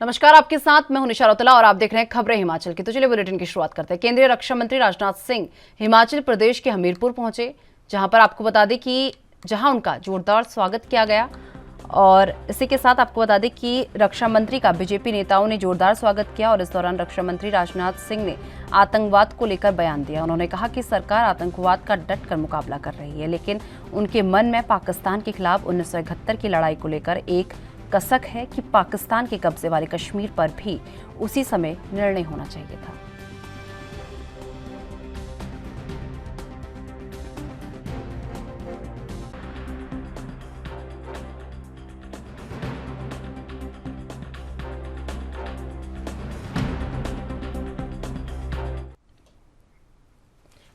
नमस्कार, आपके साथ मैं हूं निशा रौतेला और आप देख रहे हैं खबरें हिमाचल की। तो चलिए बुलेटिन की शुरुआत करते हैं। केंद्रीय रक्षा मंत्री राजनाथ सिंह हिमाचल प्रदेश के हमीरपुर पहुंचे, जहां पर आपको बता दें कि जहां उनका जोरदार स्वागत किया गया। और इसी के साथ आपको बता दें कि रक्षा मंत्री का बीजेपी नेताओं ने जोरदार स्वागत किया और इस दौरान रक्षा मंत्री राजनाथ सिंह ने आतंकवाद को लेकर बयान दिया। उन्होंने कहा कि सरकार आतंकवाद का डटकर मुकाबला कर रही है, लेकिन उनके मन में पाकिस्तान के खिलाफ 1971 की लड़ाई को लेकर एक कसक है कि पाकिस्तान के कब्जे वाले कश्मीर पर भी उसी समय निर्णय होना चाहिए था।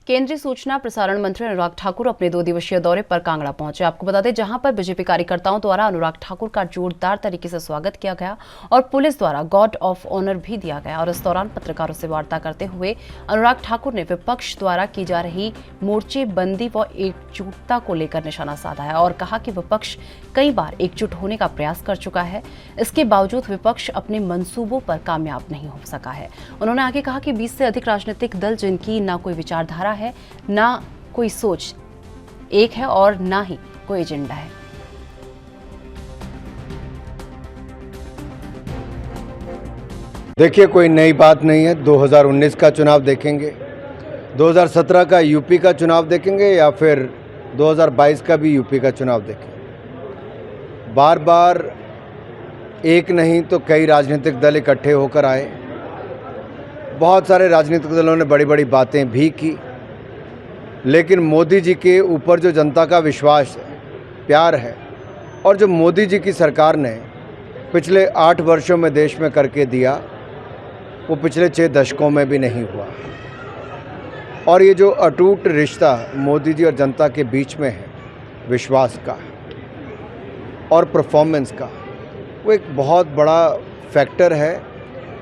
केंद्रीय सूचना प्रसारण मंत्री अनुराग ठाकुर अपने 2 दिवसीय दौरे पर कांगड़ा पहुंचे। आपको बता दें, जहां पर बीजेपी कार्यकर्ताओं द्वारा अनुराग ठाकुर का जोरदार तरीके से स्वागत किया गया और पुलिस द्वारा गार्ड ऑफ ऑनर भी दिया गया। और इस दौरान पत्रकारों से वार्ता करते हुए अनुराग ठाकुर ने विपक्ष द्वारा की जा रही मोर्चेबंदी व एकजुटता को लेकर निशाना साधा है और कहा कि विपक्ष कई बार एकजुट होने का प्रयास कर चुका है, इसके बावजूद विपक्ष अपने मंसूबों पर कामयाब नहीं हो सका है। उन्होंने आगे कहा कि 20 से अधिक राजनीतिक दल जिनकी ना कोई विचारधारा है, ना कोई सोच एक है और ना ही कोई एजेंडा है। देखिए, कोई नई बात नहीं है। 2019 का चुनाव देखेंगे, 2017 का यूपी का चुनाव देखेंगे या फिर 2022 का भी यूपी का चुनाव देखेंगे। बार बार एक नहीं तो कई राजनीतिक दल इकट्ठे होकर आए। बहुत सारे राजनीतिक दलों ने बड़ी बड़ी बातें भी की, लेकिन मोदी जी के ऊपर जो जनता का विश्वास है, प्यार है और जो मोदी जी की सरकार ने पिछले 8 वर्षों में देश में करके दिया, वो पिछले 6 दशकों में भी नहीं हुआ। और ये जो अटूट रिश्ता मोदी जी और जनता के बीच में है, विश्वास का और परफॉर्मेंस का, वो एक बहुत बड़ा फैक्टर है।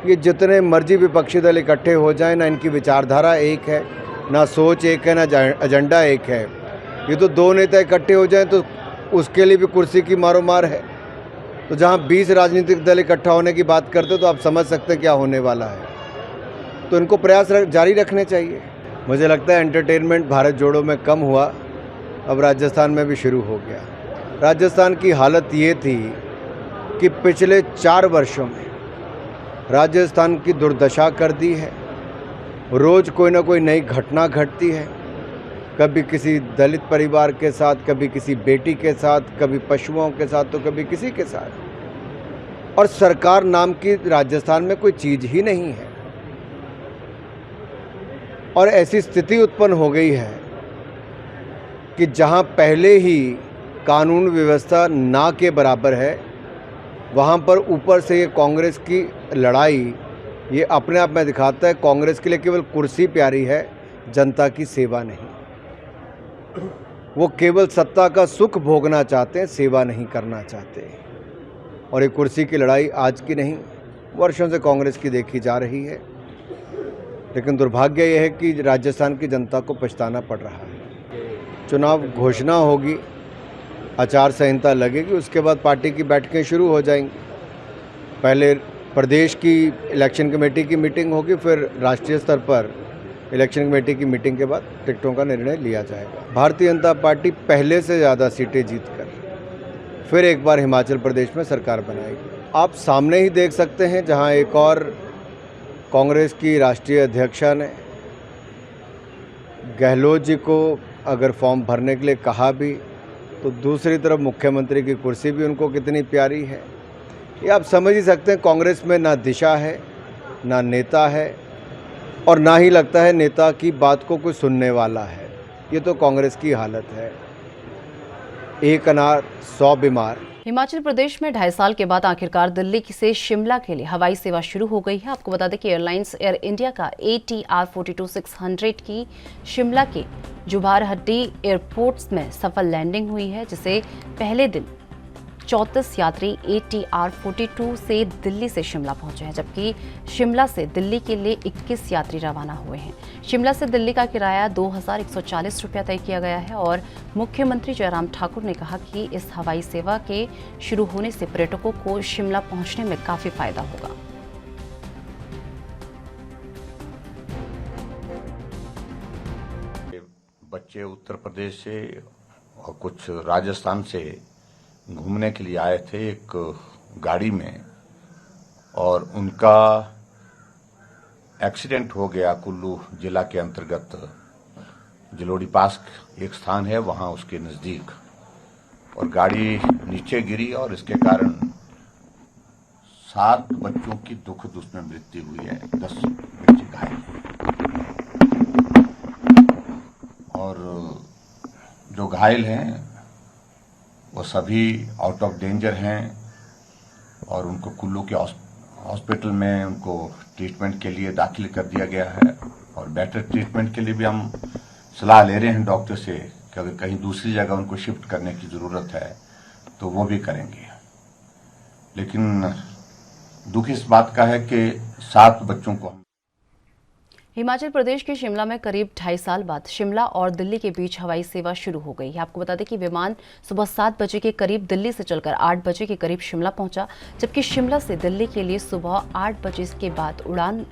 ये जितने मर्जी विपक्षी दल इकट्ठे हो जाएं, ना इनकी विचारधारा एक है, ना सोच एक है, ना एजेंडा एक है। ये तो 2 नेता इकट्ठे हो जाएं तो उसके लिए भी कुर्सी की मारो मार है। तो जहां 20 राजनीतिक दल इकट्ठा होने की बात करते तो आप समझ सकते हैं क्या होने वाला है। तो इनको प्रयास जारी रखने चाहिए। मुझे लगता है एंटरटेनमेंट भारत जोड़ो में कम हुआ, अब राजस्थान में भी शुरू हो गया। राजस्थान की हालत ये थी कि पिछले 4 वर्षों में राजस्थान की दुर्दशा कर दी है। रोज़ कोई ना कोई नई घटना घटती है, कभी किसी दलित परिवार के साथ, कभी किसी बेटी के साथ, कभी पशुओं के साथ, तो कभी किसी के साथ। और सरकार नाम की राजस्थान में कोई चीज़ ही नहीं है। और ऐसी स्थिति उत्पन्न हो गई है कि जहां पहले ही कानून व्यवस्था ना के बराबर है, वहां पर ऊपर से ये कांग्रेस की लड़ाई, ये अपने आप में दिखाता है कांग्रेस के लिए केवल कुर्सी प्यारी है, जनता की सेवा नहीं। वो केवल सत्ता का सुख भोगना चाहते हैं, सेवा नहीं करना चाहते। और ये कुर्सी की लड़ाई आज की नहीं, वर्षों से कांग्रेस की देखी जा रही है। लेकिन दुर्भाग्य यह है कि राजस्थान की जनता को पछताना पड़ रहा है। चुनाव घोषणा होगी, आचार संहिता लगेगी, उसके बाद पार्टी की बैठकें शुरू हो जाएंगी। पहले प्रदेश की इलेक्शन कमेटी की मीटिंग होगी, फिर राष्ट्रीय स्तर पर इलेक्शन कमेटी की मीटिंग के बाद टिकटों का निर्णय लिया जाएगा। भारतीय जनता पार्टी पहले से ज़्यादा सीटें जीतकर फिर एक बार हिमाचल प्रदेश में सरकार बनाएगी। आप सामने ही देख सकते हैं, जहां एक और कांग्रेस की राष्ट्रीय अध्यक्षा ने गहलोत जी को अगर फॉर्म भरने के लिए कहा भी, तो दूसरी तरफ मुख्यमंत्री की कुर्सी भी उनको कितनी प्यारी है। ये आप समझ ही सकते हैं, कांग्रेस में ना दिशा है, ना नेता है और ना ही लगता है नेता की बात को कोई सुनने वाला है। ये तो कांग्रेस की हालत है। एक अनार 100 बीमार। हिमाचल प्रदेश में 2.5 साल के बाद आखिरकार दिल्ली से शिमला के लिए हवाई सेवा शुरू हो गई है। आपको बता दें कि एयरलाइंस एयर इंडिया का ATR 42-600 की शिमला के जुवाहर हट्टी एयरपोर्ट्स में सफल लैंडिंग हुई है, जिसे पहले दिन 34 यात्री ATR 42 से दिल्ली से शिमला पहुंचे हैं, जबकि शिमला से दिल्ली के लिए 21 यात्री रवाना हुए हैं। शिमला से दिल्ली का किराया 2140 रुपया तय किया गया है और मुख्यमंत्री जयराम ठाकुर ने कहा कि इस हवाई सेवा के शुरू होने से पर्यटकों को शिमला पहुंचने में काफी फायदा होगा। बच्चे उत्तर प्रदेश से और कुछ राजस्थान से घूमने के लिए आए थे एक गाड़ी में, और उनका एक्सीडेंट हो गया। कुल्लू जिला के अंतर्गत जलोड़ी पास एक स्थान है, वहां उसके नजदीक, और गाड़ी नीचे गिरी और इसके कारण 7 बच्चों की दुखद उसमें मृत्यु हुई है, 10 बच्चे घायल हैं। और जो घायल हैं वो सभी आउट ऑफ डेंजर हैं और उनको कुल्लू के हॉस्पिटल में उनको ट्रीटमेंट के लिए दाखिल कर दिया गया है। और बेटर ट्रीटमेंट के लिए भी हम सलाह ले रहे हैं डॉक्टर से कि अगर कहीं दूसरी जगह उनको शिफ्ट करने की ज़रूरत है तो वो भी करेंगे। लेकिन दुख इस बात का है कि 7 बच्चों को हिमाचल प्रदेश के शिमला में करीब 2.5 साल बाद शिमला और दिल्ली के बीच हवाई सेवा शुरू हो गई है। आपको बता दें कि विमान सुबह 7 बजे के करीब दिल्ली से चलकर 8 बजे के करीब शिमला पहुंचा, जबकि शिमला से दिल्ली के लिए सुबह 8 बजे के बाद उड़ान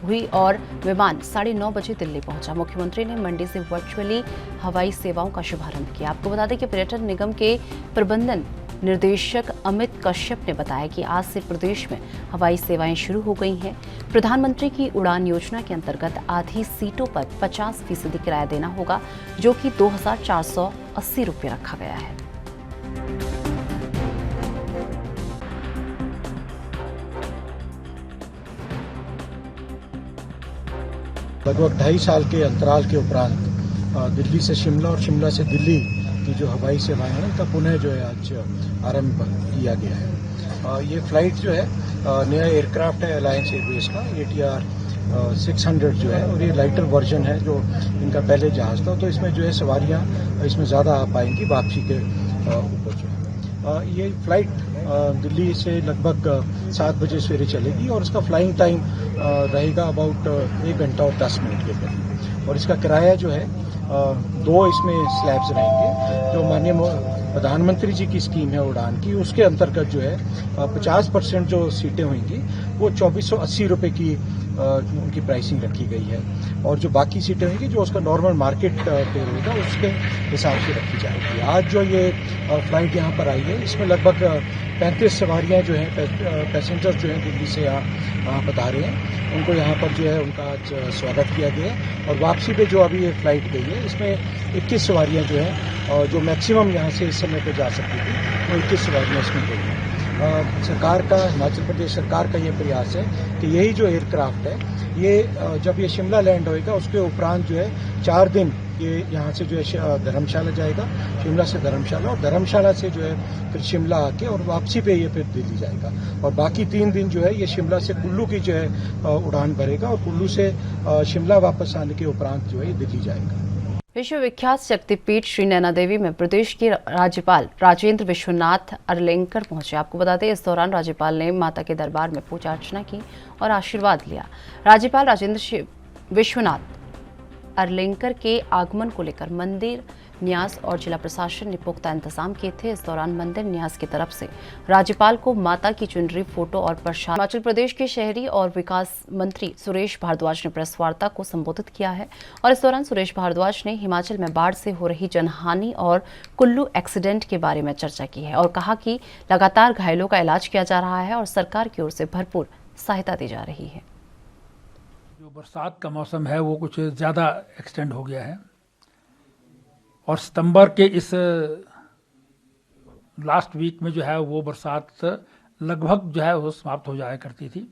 हुई और विमान 9:30 बजे दिल्ली पहुंचा। मुख्यमंत्री ने मंडी से वर्चुअली हवाई सेवाओं का शुभारंभ किया। आपको बता दें कि पर्यटन निगम के प्रबंधन निर्देशक अमित कश्यप ने बताया कि आज से प्रदेश में हवाई सेवाएं शुरू हो गई हैं। प्रधानमंत्री की उड़ान योजना के अंतर्गत आधी सीटों पर 50% किराया देना होगा, जो कि 2480 रुपये रखा गया है। लगभग 2.5 साल के अंतराल के उपरांत दिल्ली से शिमला और शिमला से दिल्ली की जो हवाई सेवाएं हैं उनका पुनः जो है आज आरंभ किया गया है। ये फ्लाइट जो है नया एयरक्राफ्ट है अलायंस एयरवेज का ATR 600 जो है, और ये लाइटर वर्जन है जो इनका पहले जहाज था, तो इसमें जो है सवारियां इसमें ज़्यादा आ पाएंगी वापसी के ऊपर जो है। ये फ्लाइट दिल्ली से लगभग 7 बजे सवेरे चलेगी और इसका फ्लाइंग टाइम रहेगा अबाउट 1 घंटा और 10 मिनट के करीब। और इसका किराया जो है 2 इसमें स्लैब्स रहेंगे। जो माननीय प्रधानमंत्री जी की स्कीम है उड़ान की, उसके अंतर्गत जो है 50% जो सीटें होंगी वो 2480 रुपये की उनकी प्राइसिंग रखी गई है, और जो बाकी सीटें होंगी जो उसका नॉर्मल मार्केट फेयर होगा उसके हिसाब से रखी जाएगी। आज जो ये फ्लाइट यहाँ पर आई है इसमें लगभग 35 सवारियाँ जो हैं पैसेंजर जो हैं दिल्ली से यहाँ पधारे हैं, उनको यहाँ पर जो है उनका आज स्वागत किया गया है। और वापसी पे जो अभी ये फ्लाइट गई है इसमें 21 सवारियाँ जो हैं जो मैक्सिमम यहाँ से इस समय पे जा सकती थी, वो 21 सवारियाँ इसमें गई हैं। सरकार का, हिमाचल प्रदेश सरकार का ये प्रयास है कि यही जो एयरक्राफ्ट है ये जब ये शिमला लैंड होएगा उसके उपरांत जो है 4 दिन ये यहाँ से जो है धर्मशाला जाएगा, शिमला से धर्मशाला, और धर्मशाला से जो है फिर शिमला आके और वापसी पे ये फिर दिल्ली जाएगा। और बाकी 3 दिन जो है ये शिमला से कुल्लू की जो है उड़ान भरेगा और कुल्लू से शिमला वापस आने के उपरांत जो है ये दिल्ली जाएगा। विश्व विख्यात शक्तिपीठ श्री नैना देवी में प्रदेश के राज्यपाल राजेंद्र विश्वनाथ अरलेंकर पहुंचे। आपको बता दें इस दौरान राज्यपाल ने माता के दरबार में पूजा अर्चना की और आशीर्वाद लिया। राज्यपाल राजेंद्र विश्वनाथ अरलेंकर के आगमन को लेकर मंदिर न्यास और जिला प्रशासन ने पुख्ता इंतजाम किए थे। इस दौरान मंदिर न्यास की तरफ से राज्यपाल को माता की चुनरी, फोटो और प्रसाद। हिमाचल प्रदेश के शहरी और विकास मंत्री सुरेश भारद्वाज ने प्रेस वार्ता को संबोधित किया है और इस दौरान सुरेश भारद्वाज ने हिमाचल में बाढ़ से हो रही जनहानि और कुल्लू एक्सीडेंट के बारे में चर्चा की है और कहा कि लगातार घायलों का इलाज किया जा रहा है और सरकार की ओर से भरपूर सहायता दी जा रही है। जो बरसात का मौसम है वो कुछ ज़्यादा एक्सटेंड हो गया है और सितंबर के इस लास्ट वीक में जो है वो बरसात लगभग जो है वो समाप्त हो जाया करती थी,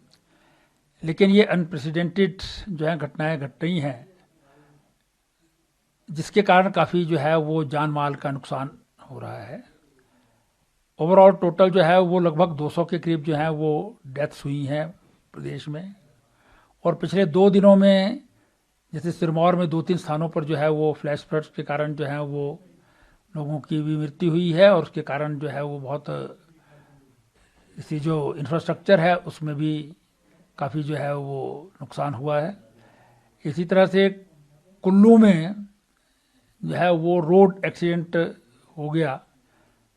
लेकिन ये अनप्रेसिडेंटेड जो है घटनाएं घट रही हैं जिसके कारण काफ़ी जो है वो जान माल का नुकसान हो रहा है। ओवरऑल टोटल जो है वो लगभग 200 के करीब जो है वो डेथ्स हुई हैं प्रदेश में, और पिछले 2 दिनों में जैसे सिरमौर में 2-3 स्थानों पर जो है वो फ्लैश फ्लड्स के कारण जो है वो लोगों की भी मृत्यु हुई है और उसके कारण जो है वो बहुत इसी जो इंफ्रास्ट्रक्चर है उसमें भी काफ़ी जो है वो नुकसान हुआ है। इसी तरह से कुल्लू में जो है वो रोड एक्सीडेंट हो गया,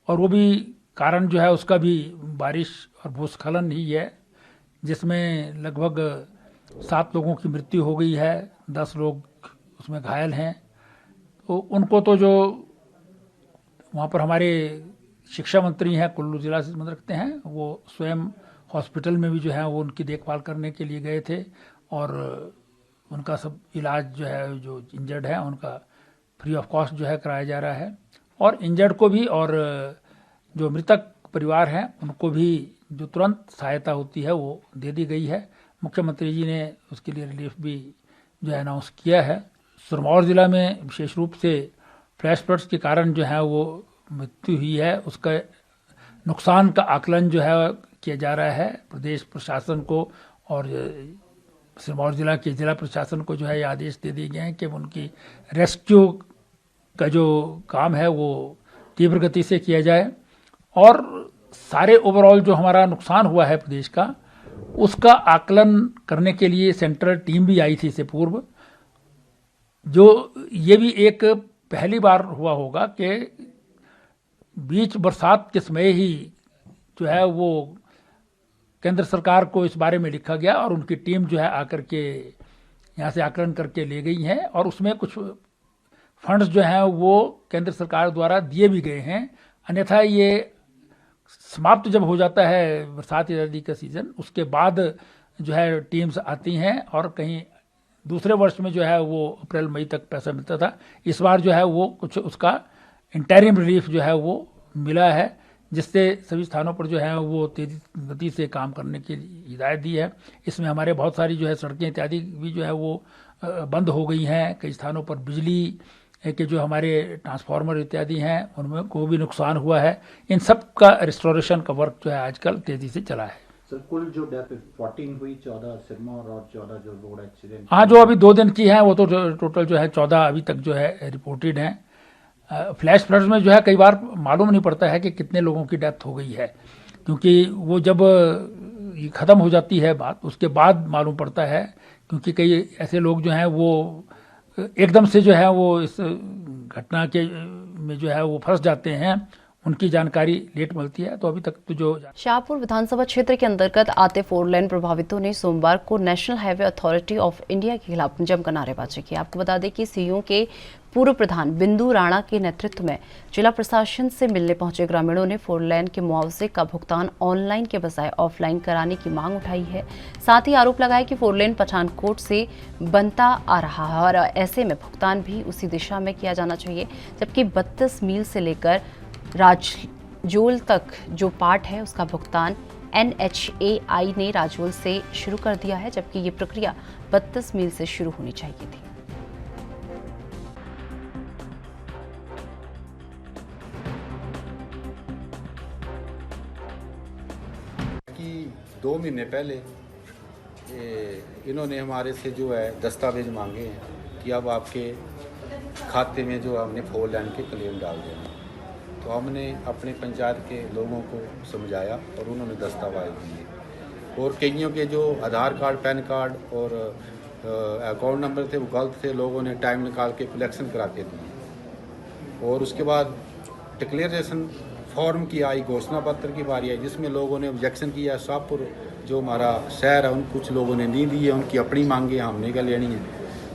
और वो भी कारण जो है उसका भी बारिश और भूस्खलन ही है, जिसमें लगभग 7 लोगों की मृत्यु हो गई है, 10 लोग उसमें घायल हैं। तो उनको तो जो वहाँ पर हमारे शिक्षा मंत्री हैं, कुल्लू जिला से मंत्री रखते हैं, वो स्वयं हॉस्पिटल में भी जो है वो उनकी देखभाल करने के लिए गए थे, और उनका सब इलाज जो है, जो इंजर्ड है उनका फ्री ऑफ कॉस्ट जो है कराया जा रहा है। और इंजर्ड को भी और जो मृतक परिवार हैं उनको भी जो तुरंत सहायता होती है वो दे दी गई है। मुख्यमंत्री जी ने उसके लिए रिलीफ भी जो है अनाउंस किया है। सिरमौर ज़िला में विशेष रूप से फ्लैश फ्लड्स के कारण जो है वो मृत्यु हुई है, उसका नुकसान का आकलन जो है किया जा रहा है। प्रदेश प्रशासन को और सिरमौर जिला के जिला प्रशासन को जो है ये आदेश दे दिए गए हैं कि उनकी रेस्क्यू का जो काम है वो तीव्र गति से किया जाए, और सारे ओवरऑल जो हमारा नुकसान हुआ है प्रदेश का, उसका आकलन करने के लिए सेंट्रल टीम भी आई थी इससे पूर्व। जो ये भी एक पहली बार हुआ होगा कि बीच बरसात के समय ही जो है वो केंद्र सरकार को इस बारे में लिखा गया, और उनकी टीम जो है आकर के यहाँ से आकलन करके ले गई है, और उसमें कुछ फंड्स जो हैं वो केंद्र सरकार द्वारा दिए भी गए हैं। अन्यथा ये समाप्त जब हो जाता है बरसात आदि का सीज़न, उसके बाद जो है टीम्स आती हैं, और कहीं दूसरे वर्ष में जो है वो अप्रैल मई तक पैसा मिलता था। इस बार जो है वो कुछ उसका इंटरिम रिलीफ जो है वो मिला है, जिससे सभी स्थानों पर जो है वो तेजी गति से काम करने की हिदायत दी है। इसमें हमारे बहुत सारी जो है सड़कें इत्यादि भी जो है वो बंद हो गई हैं। कई स्थानों पर बिजली के जो हमारे ट्रांसफार्मर इत्यादि हैं उनमें को भी नुकसान हुआ है। इन सब का रिस्टोरेशन का वर्क जो है आजकल तेजी से चला है। सर, कुल जो डेथ 14 हुई, 14 सिरमौर और 14 जो रोड एक्सीडेंट। हाँ, जो अभी 2 दिन की हैं वो तो टोटल जो है 14 अभी तक जो है रिपोर्टेड हैं। फ्लैश फ्लड्स में जो है कई बार मालूम नहीं पड़ता है कि कितने लोगों की डेथ हो गई है, क्योंकि वो जब ख़त्म हो जाती है बात उसके बाद मालूम पड़ता है, क्योंकि कई ऐसे लोग जो हैं वो एकदम से जो है वो इस घटना के में जो है वो फंस जाते हैं, उनकी जानकारी लेट मिलती है। तो अभी तक तो जो शाहपुर विधानसभा क्षेत्र के अंतर्गत आते 4 लेन प्रभावितों ने सोमवार को national highway authority of India के खिलाफ जमकर नारेबाजी की। आपको बता दें कि सीयू के पूर्व प्रधान बिंदु राणा के नेतृत्व में जिला प्रशासन से मिलने पहुंचे ग्रामीणों ने 4 लेन के मुआवजे का भुगतान ऑनलाइन के बजाय ऑफलाइन कराने की मांग उठाई है। साथ ही आरोप लगाया कि 4 लेन पठानकोट से बनता आ रहा है और ऐसे में भुगतान भी उसी दिशा में किया जाना चाहिए, जबकि 32 मील से लेकर राजोल तक जो पार्ट है उसका भुगतान NHAI ने राजोल से शुरू कर दिया है, जबकि ये प्रक्रिया 32 मील से शुरू होनी चाहिए थी। कि 2 महीने पहले इन्होंने हमारे से जो है दस्तावेज मांगे हैं कि अब आपके खाते में जो हमने 4 लेन के क्लेम डाल देना। तो हमने अपने पंचायत के लोगों को समझाया और उन्होंने दस्तावेज दिए, और कईयों के जो आधार कार्ड, पैन कार्ड और अकाउंट नंबर थे वो गलत थे, लोगों ने टाइम निकाल के कलेक्शन करा के दिए। और उसके बाद डिक्लेरेशन फॉर्म की आई, घोषणा पत्र की बारी आई, जिसमें लोगों ने ऑब्जेक्शन किया। शाहपुर जो हमारा शहर है उन कुछ लोगों ने नहीं दी है, उनकी अपनी मांगे हमने क्या लेनी है,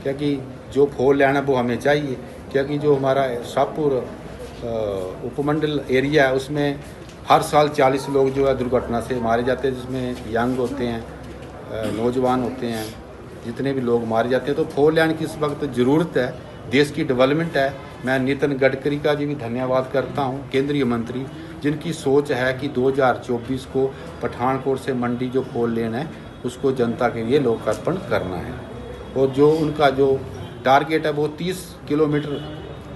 क्योंकि जो 4 लेन है वो हमें चाहिए, क्योंकि जो हमारा शाहपुर उपमंडल एरिया है उसमें हर साल 40 लोग जो है दुर्घटना से मारे जाते हैं, जिसमें यंग होते हैं, नौजवान होते हैं, जितने भी लोग मारे जाते हैं। तो 4 लेन की इस वक्त ज़रूरत है, देश की डेवलपमेंट है। मैं नितिन गडकरी का जी भी धन्यवाद करता हूं, केंद्रीय मंत्री, जिनकी सोच है कि 2024 को पठानकोट से मंडी जो 4 लेन है उसको जनता के लिए लोकार्पण करना है, और जो उनका जो टारगेट है वो 30 किलोमीटर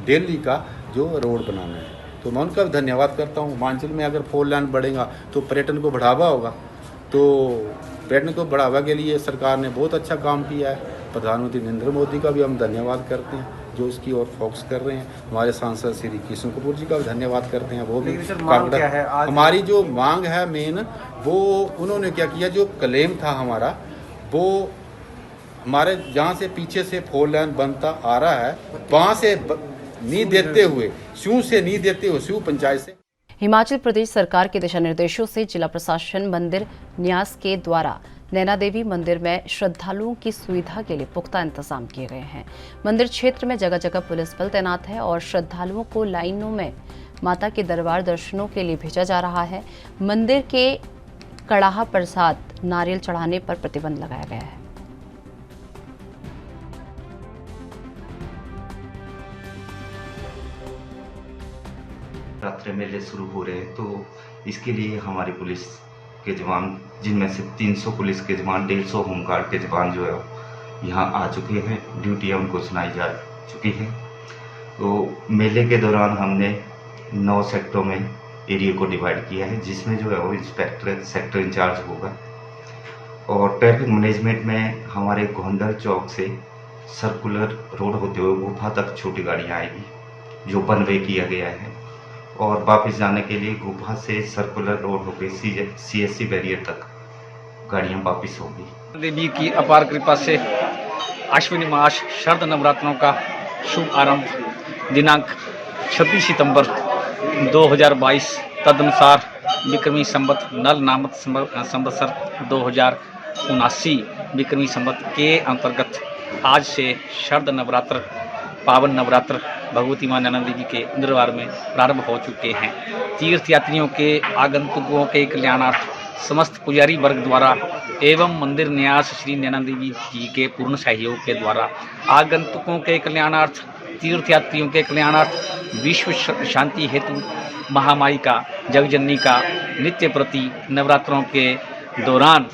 डेली का जो रोड बनाना है। तो मैं उनका भी धन्यवाद करता हूँ। हिमाचल में अगर 4 लेन बढ़ेगा तो पर्यटन को बढ़ावा होगा, तो पर्यटन को बढ़ावा के लिए सरकार ने बहुत अच्छा काम किया है। प्रधानमंत्री नरेंद्र मोदी का भी हम धन्यवाद करते हैं, जो इसकी ओर फोकस कर रहे हैं। हमारे सांसद श्री किशन कपूर जी का भी धन्यवाद करते हैं। वो भी लेकिन सर, मांग क्या है आज? हमारी जो मांग है मेन, वो उन्होंने क्या किया, जो क्लेम था हमारा, वो हमारे जहाँ से पीछे से 4 लेन बनता आ रहा है, वहाँ से नहीं देते हुए, स्यू से नहीं देते हुए, स्यू पंचायत से। हिमाचल प्रदेश सरकार के दिशा निर्देशों से जिला प्रशासन मंदिर न्यास के द्वारा नैना देवी मंदिर में श्रद्धालुओं की सुविधा के लिए पुख्ता इंतजाम किए गए हैं। मंदिर क्षेत्र में जगह जगह पुलिस बल तैनात है और श्रद्धालुओं को लाइनों में माता के दरबार दर्शनों के लिए भेजा जा रहा है। मंदिर के कड़ाहा प्रसाद नारियल चढ़ाने पर प्रतिबंध लगाया गया है। रात्रि मेले शुरू हो रहे हैं, तो इसके लिए हमारी पुलिस के जवान, जिनमें से 300 पुलिस के जवान, 150 होमगार्ड के जवान जो है यहाँ आ चुके हैं। ड्यूटियाँ उनको सुनाई जा चुकी है। तो मेले के दौरान हमने 9 सेक्टरों में एरिया को डिवाइड किया है, जिसमें जो है वो इंस्पेक्टर सेक्टर इंचार्ज होगा। और ट्रैफिक मैनेजमेंट में हमारे गोहंदर चौक से सर्कुलर रोड होते हुए गुफा तक छोटी गाड़ियाँ आएगी, जो वन वे किया गया है। और वापस जाने के लिए गुफा से सर्कुलर रोड होकर CSC बैरियर तक गाड़ियां वापस होगी। देवी की अपार कृपा से अश्विनी मास शरद नवरात्रों का शुभ आरंभ दिनांक 26 सितंबर 2022 तदनुसार विक्रमी संवत नल नामक संवत्सर 2079 विक्रमी संवत के अंतर्गत आज से शरद नवरात्र, पावन नवरात्र भगवती मां नैना देवी के दरबार में प्रारंभ हो चुके हैं। तीर्थ यात्रियों के आगंतुकों के कल्याणार्थ समस्त पुजारी वर्ग द्वारा एवं मंदिर न्यास श्री नैना देवी जी के पूर्ण सहयोग के द्वारा आगंतुकों के कल्याणार्थ, तीर्थ यात्रियों के कल्याणार्थ, विश्व शांति हेतु महामाई का, जगजननी का नित्य प्रति नवरात्रों के दौरान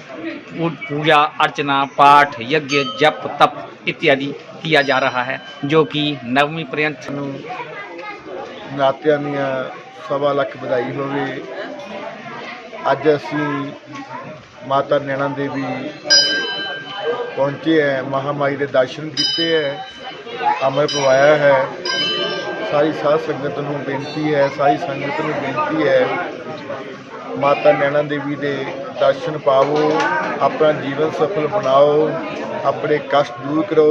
पूजा अर्चना, पाठ, यज्ञ, जप, तप इत्यादि किया जा रहा है, जो कि नवमी पर्यंत। नातियां ਦੀਆਂ 1.25 ਲੱਖ ਵਧਾਈ ਹੋਵੇ। ਅੱਜ ਅਸੀਂ ਮਾਤਾ ਨੈਣਾ ਦੇਵੀ ਪਹੁੰਚੇ ਹੈ, ਮਹਾਮਾਈ ਦੇ ਦਰਸ਼ਨ ਕੀਤੇ ਹੈ, ਅਮਰ ਪਵਾਇਆ ਹੈ। ਸਾਰੀ ਸਾਧ ਸੰਗਤ ਨੂੰ ਬੇਨਤੀ ਹੈ, ਸਾਰੀ ਸੰਗਤ ਨੂੰ ਬੇਨਤੀ ਹੈ, ਮਾਤਾ ਨੈਣਾ ਦੇਵੀ ਦੇ ਦਰਸ਼ਨ ਪਾਵੋ, ਆਪਣਾ ਜੀਵਨ ਸਫਲ ਬਣਾਓ, ਆਪਣੇ ਕਸ਼ਟ दूर करो,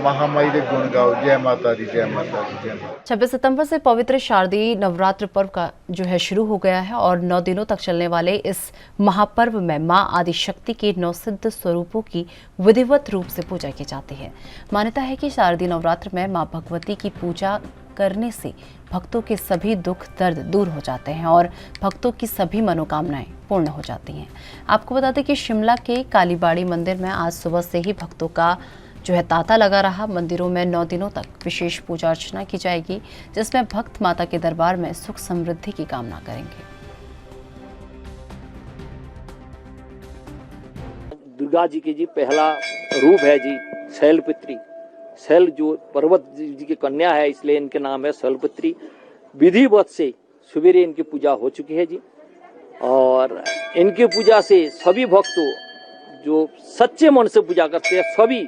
महामाई दे गुण गाओ। जय माता दी, जय माता दी, जय माता। 26 सितंबर से पवित्र शारदीय नवरात्र पर्व का जो है शुरू हो गया है और 9 दिनों तक चलने वाले इस महापर्व में मां आदिशक्ति के 9 सिद्ध स्वरूपों की विधिवत रूप से पूजा की जाती है। मान्यता है कि शारदीय नवरात्र में मां भगवती की पूजा करने से भक्तों के सभी दुख दर्द दूर हो जाते हैं और भक्तों की सभी मनोकामनाएं पूर्ण हो जाती हैं। आपको बता दें कि शिमला के कालीबाड़ी मंदिर में आज सुबह से ही भक्तों का जो है तांता लगा रहा। मंदिरों में 9 दिनों तक विशेष पूजा अर्चना की जाएगी, जिसमें भक्त माता के दरबार में सुख समृद्धि की कामना करेंगे। दुर्गा जी के जी पहला रूप है जी शैलपुत्री। शैल जो पर्वत जी की कन्या है, इसलिए इनके नाम है शैलपुत्री। विधिवत से सवेरे इनकी पूजा हो चुकी है जी, और इनकी पूजा से सभी भक्तों जो सच्चे मन से पूजा करते हैं, सभी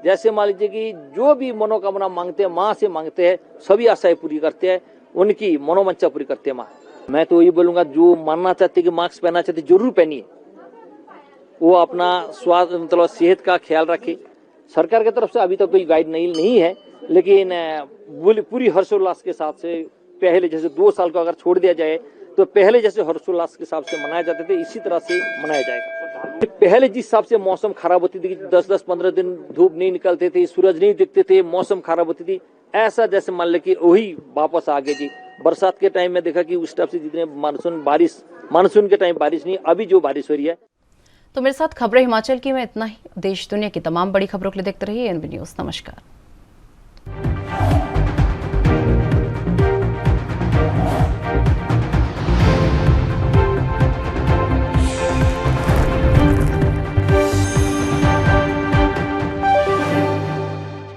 जैसे मान लीजिए कि जो भी मनोकामना मांगते हैं, माँ से मांगते हैं, सभी आशाएं पूरी करते हैं, उनकी मनोवांछा पूरी करते हैं माँ। मैं तो ये बोलूँगा, जो मानना चाहते कि मास्क पहनना चाहते जरूर पहनिए, वो अपना स्वास्थ्य मतलब सेहत का ख्याल रखे। सरकार की तरफ से अभी तक कोई गाइड नहीं है, लेकिन पूरी हर्षोल्लास के साथ से पहले जैसे 2 साल को अगर छोड़ दिया जाए तो पहले जैसे हर्षोल्लास के हिसाब से मनाए जाते थे, इसी तरह से मनाया जाएगा। पहले जिस हिसाब से मौसम खराब होती थी, 10-15 दिन धूप नहीं निकलते थे, सूरज नहीं दिखते थे, मौसम खराब होती थी, ऐसा जैसे मान ले कि वही वापस आ गए जी। बरसात के टाइम में देखा कि उस टाइप से जितने मानसून के टाइम बारिश नहीं, अभी जो बारिश हो रही है। तो मेरे साथ खबरें हिमाचल की में इतना ही। देश दुनिया की तमाम बड़ी खबरों के लिए देखते रहिए एनबी न्यूज़। नमस्कार।